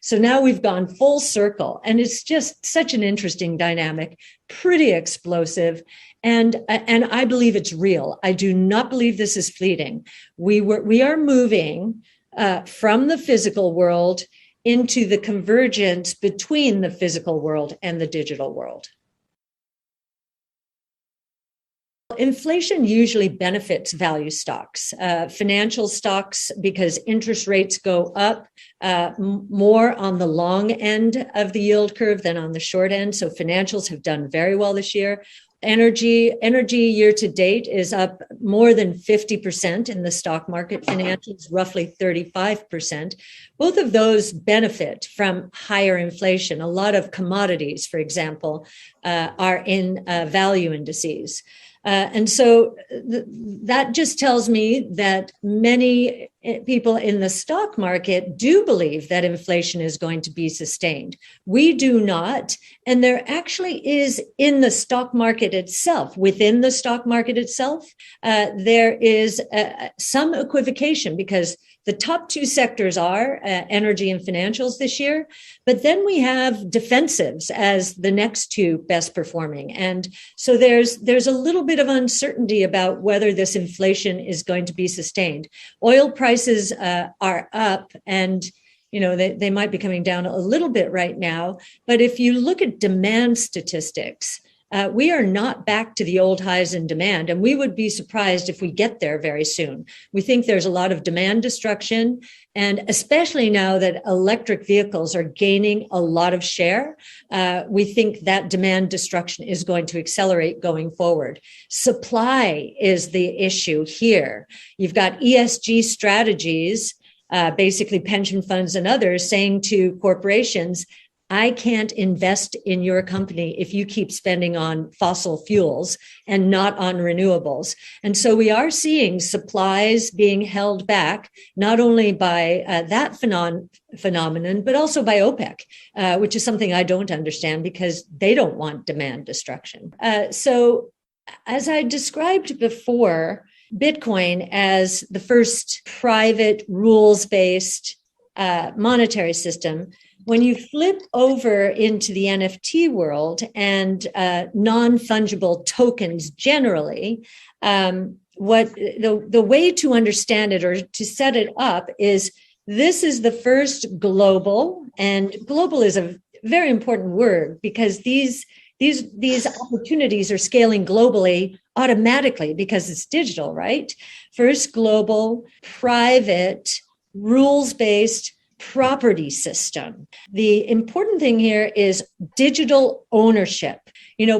So now we've gone full circle, and it's just such an interesting dynamic, pretty explosive. And I believe it's real. I do not believe this is fleeting. We are moving from the physical world into the convergence between the physical world and the digital world. Inflation usually benefits value stocks, financial stocks, because interest rates go up more on the long end of the yield curve than on the short end. So financials have done very well this year. Energy year to date is up more than 50% in the stock market. Financials roughly 35%. Both of those benefit from higher inflation. A lot of commodities, for example, are in value indices. And so that just tells me that many people in the stock market do believe that inflation is going to be sustained. We do not. And there actually is in the stock market itself, within the stock market itself, there is some equivocation, because the top two sectors are energy and financials this year, but then we have defensives as the next two best performing. And so there's a little bit of uncertainty about whether this inflation is going to be sustained. Oil prices are up, and they might be coming down a little bit right now. But if you look at demand statistics, we are not back to the old highs in demand, and we would be surprised if we get there very soon. We think there's a lot of demand destruction, and especially now that electric vehicles are gaining a lot of share, we think that demand destruction is going to accelerate going forward. Supply is the issue here. You've got ESG strategies, basically pension funds and others, saying to corporations, I can't invest in your company if you keep spending on fossil fuels and not on renewables. And so we are seeing supplies being held back, not only by that phenomenon, but also by OPEC, which is something I don't understand, because they don't want demand destruction. So as I described before, Bitcoin as the first private rules-based monetary system, when you flip over into the NFT world and non-fungible tokens generally, the way to understand it or to set it up is this is the first global, and global is a very important word, because these opportunities are scaling globally automatically because it's digital, right? First global, private, rules-based property system. The important thing here is digital ownership.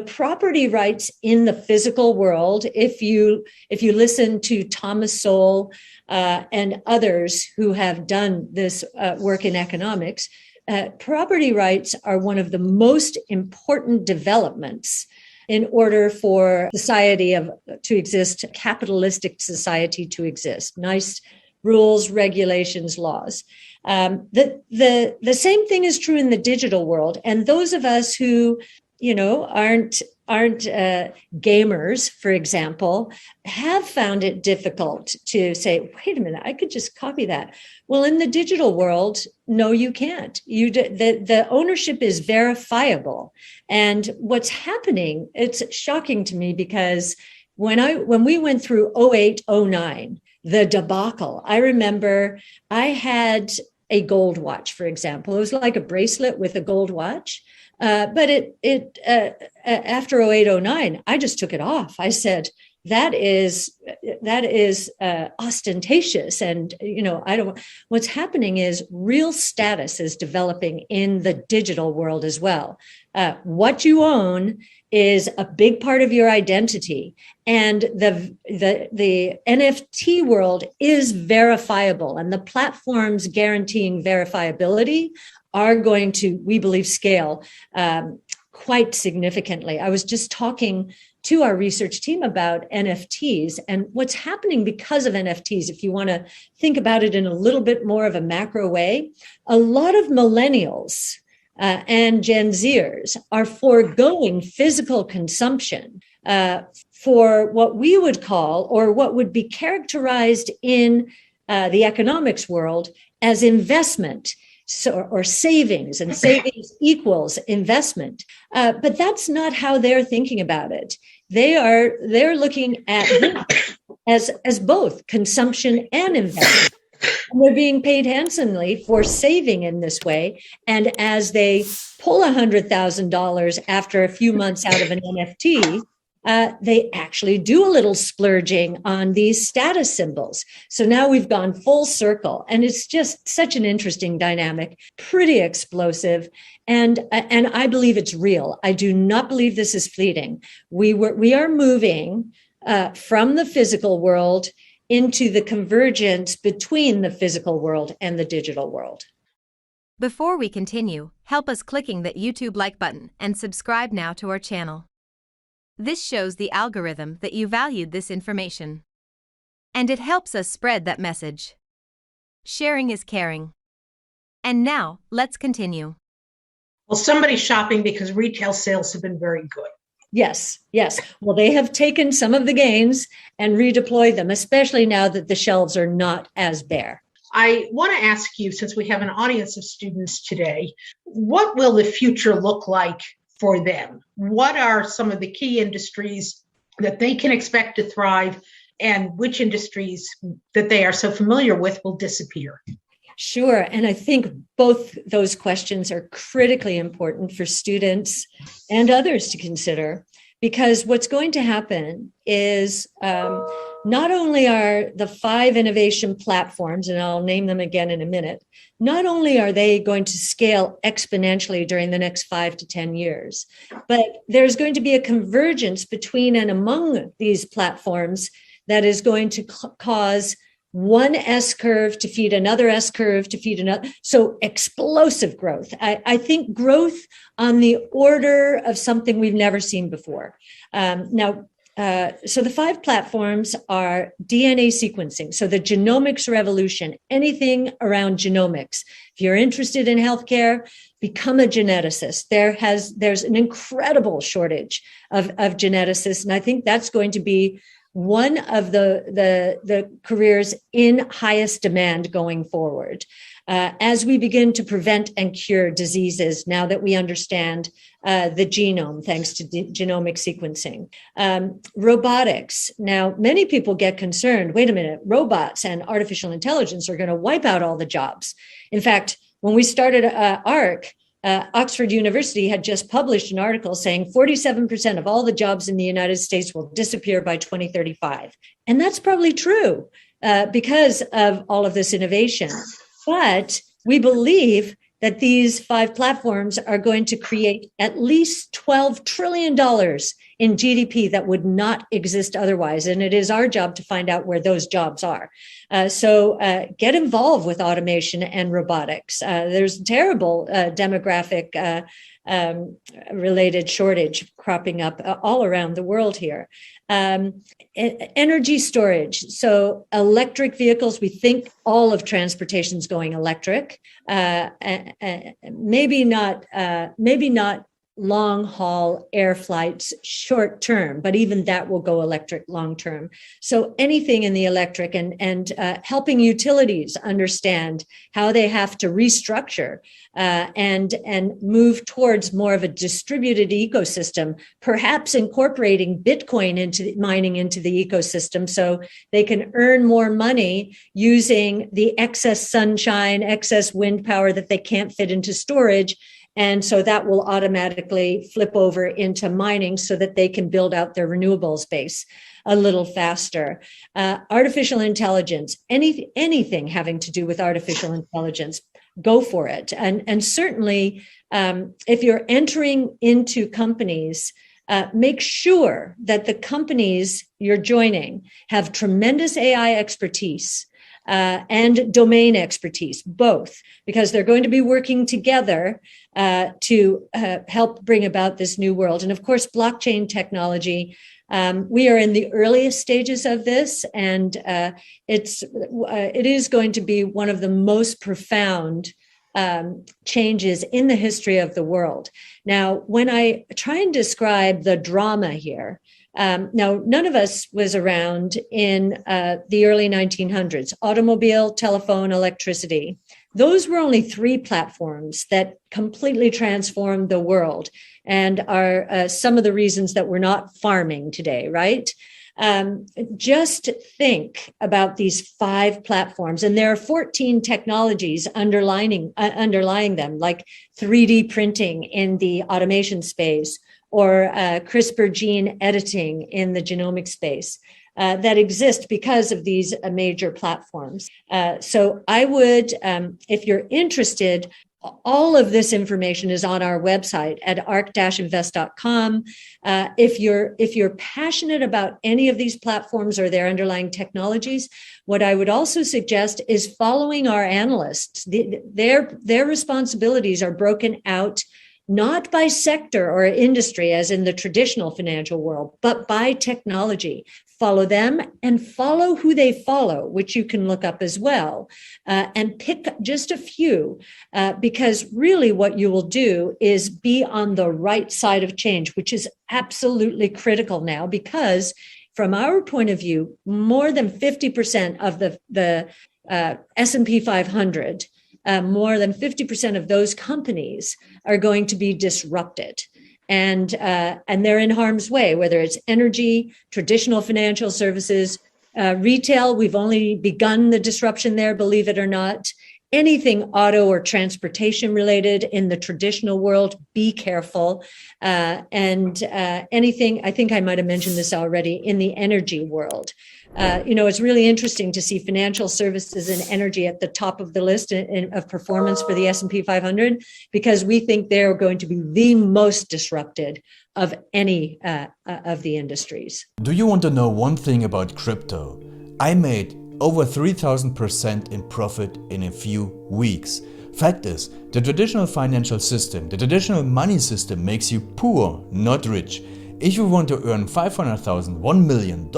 Property rights in the physical world, if you listen to Thomas Sowell and others who have done this work in economics, property rights are one of the most important developments in order for society to exist, capitalistic society to exist. Nice rules, regulations, laws. The same thing is true in the digital world. And those of us who, aren't gamers, for example, have found it difficult to say, wait a minute, I could just copy that. Well, in the digital world, no, you can't. The ownership is verifiable. And what's happening, it's shocking to me, because when we went through 08, 09, the debacle, I remember I had a gold watch, for example. It was like a bracelet with a gold watch. But after 0809, I just took it off. I said, that is ostentatious. And, what's happening is real status is developing in the digital world as well. What you own is a big part of your identity. And the NFT world is verifiable, and the platforms guaranteeing verifiability are going to, we believe, scale quite significantly. I was just talking to our research team about NFTs and what's happening because of NFTs. If you want to think about it in a little bit more of a macro way, a lot of millennials and Gen Zers are foregoing physical consumption for what we would call, or what would be characterized in the economics world as investment. or savings, and savings equals investment. But that's not how they're thinking about it. They're looking at as both consumption and investment. And they're being paid handsomely for saving in this way. And as they pull $100,000 after a few months out of an NFT, they actually do a little splurging on these status symbols. So now we've gone full circle, and it's just such an interesting dynamic, pretty explosive. And I believe it's real. I do not believe this is fleeting. We are moving from the physical world into the convergence between the physical world and the digital world. Before we continue, help us clicking that YouTube like button and subscribe now to our channel. This shows the algorithm that you valued this information. And it helps us spread that message. Sharing is caring. And now, let's continue. Well, somebody's shopping because retail sales have been very good. Yes. Well, they have taken some of the gains and redeployed them, especially now that the shelves are not as bare. I want to ask you, since we have an audience of students today, what will the future look like for them? What are some of the key industries that they can expect to thrive, and which industries that they are so familiar with will disappear? Sure. And I think both those questions are critically important for students and others to consider, because what's going to happen is not only are the 5 innovation platforms, and I'll name them again in a minute, not only are they going to scale exponentially during the next 5 to 10 years, but there's going to be a convergence between and among these platforms that is going to cause one S curve to feed another S curve to feed another. So explosive growth. I think growth on the order of something we've never seen before. So the 5 platforms are DNA sequencing. So the genomics revolution, anything around genomics. If you're interested in healthcare, become a geneticist. There's an incredible shortage of geneticists. And I think that's going to be one of the careers in highest demand going forward, as we begin to prevent and cure diseases now that we understand the genome, thanks to genomic sequencing. Robotics. Now, many people get concerned, wait a minute, robots and artificial intelligence are going to wipe out all the jobs. In fact, when we started Ark, Oxford University had just published an article saying 47% of all the jobs in the United States will disappear by 2035. And that's probably true because of all of this innovation. But we believe that these 5 platforms are going to create at least $12 trillion in GDP that would not exist otherwise. And it is our job to find out where those jobs are. So get involved with automation and robotics. There's terrible demographic related shortage cropping up all around the world here. Energy storage. So electric vehicles, we think all of transportation is going electric. Maybe not long haul air flights short term, but even that will go electric long term. So anything in the electric and helping utilities understand how they have to restructure and move towards more of a distributed ecosystem, perhaps incorporating Bitcoin into mining into the ecosystem so they can earn more money using the excess sunshine, excess wind power that they can't fit into storage. And so that will automatically flip over into mining so that they can build out their renewables base a little faster. Artificial intelligence, anything having to do with artificial intelligence, go for it. And certainly, if you're entering into companies, make sure that the companies you're joining have tremendous AI expertise and domain expertise, both, because they're going to be working together to help bring about this new world. And of course, blockchain technology, we are in the earliest stages of this, and it is going to be one of the most profound changes in the history of the world. Now, when I try and describe the drama here, now, none of us was around in the early 1900s. Automobile, telephone, electricity. those were only 3 platforms that completely transformed the world and are some of the reasons that we're not farming today, right? Just think about these 5 platforms, and there are 14 technologies underlying them, like 3D printing in the automation space, or CRISPR gene editing in the genomic space, that exist because of these major platforms. So I would, if you're interested, all of this information is on our website at ark-invest.com. If you're passionate about any of these platforms or their underlying technologies, what I would also suggest is following our analysts. Their responsibilities are broken out not by sector or industry, as in the traditional financial world, but by technology. Follow them and follow who they follow, which you can look up as well, and pick just a few, because really what you will do is be on the right side of change, which is absolutely critical now, because from our point of view, more than 50% of the S&P 500, more than 50% of those companies are going to be disrupted. And they're in harm's way, whether it's energy, traditional financial services, retail. We've only begun the disruption there, believe it or not. Anything auto or transportation related in the traditional world, be careful. And anything, I think I might have mentioned this already, in the energy world. It's really interesting to see financial services and energy at the top of the list of performance for the S&P 500, because we think they're going to be the most disrupted of any of the industries. Do you want to know one thing about crypto? I made over 3,000% in profit in a few weeks. Fact is, the traditional financial system, the traditional money system makes you poor, not rich. If you want to earn $500,000, $1 million,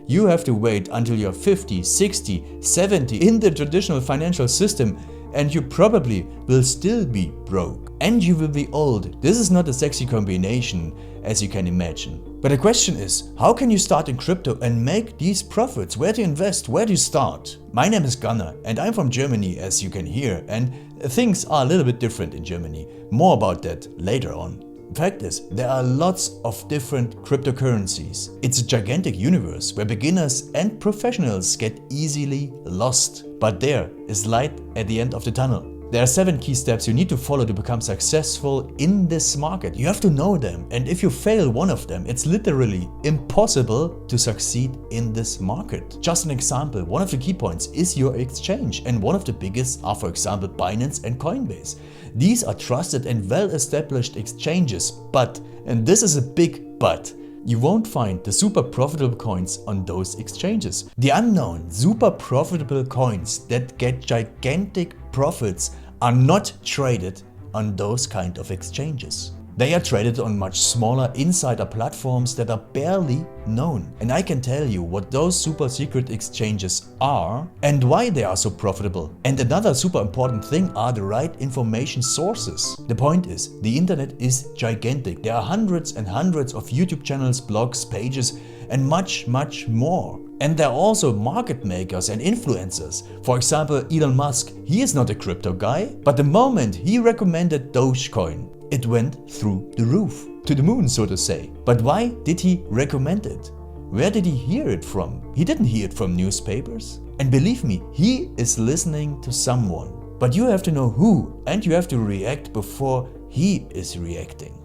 you have to wait until you're 50, 60, 70 in the traditional financial system, and you probably will still be broke. And you will be old. This is not a sexy combination, as you can imagine. But the question is, how can you start in crypto and make these profits? Where to invest? Where to start? My name is Gunnar and I'm from Germany, as you can hear, and things are a little bit different in Germany. More about that later on. Fact is, there are lots of different cryptocurrencies. It's a gigantic universe where beginners and professionals get easily lost. But there is light at the end of the tunnel. There are 7 key steps you need to follow to become successful in this market. You have to know them, and if you fail one of them, it's literally impossible to succeed in this market. Just an example, one of the key points is your exchange, and one of the biggest are, for example, Binance and Coinbase. These are trusted and well-established exchanges, but, and this is a big but, you won't find the super profitable coins on those exchanges. The unknown super profitable coins that get gigantic profits are not traded on those kind of exchanges. They are traded on much smaller insider platforms that are barely known. And I can tell you what those super secret exchanges are and why they are so profitable. And another super important thing are the right information sources. The point is, the internet is gigantic. There are hundreds and hundreds of YouTube channels, blogs, pages, and much, much more. And there are also market makers and influencers. For example, Elon Musk, he is not a crypto guy, but the moment he recommended Dogecoin, it went through the roof, to the moon, so to say. But why did he recommend it? Where did he hear it from? He didn't hear it from newspapers. And believe me, he is listening to someone. But you have to know who, and you have to react before he is reacting.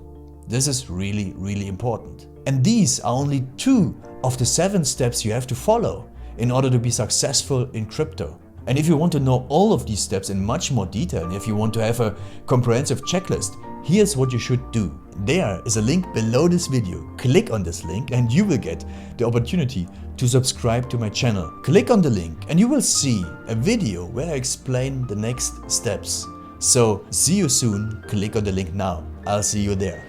This is really, really important. And these are only 2 of the 7 steps you have to follow in order to be successful in crypto. And if you want to know all of these steps in much more detail, and if you want to have a comprehensive checklist, here's what you should do. There is a link below this video. Click on this link and you will get the opportunity to subscribe to my channel. Click on the link and you will see a video where I explain the next steps. So see you soon. Click on the link now. I'll see you there.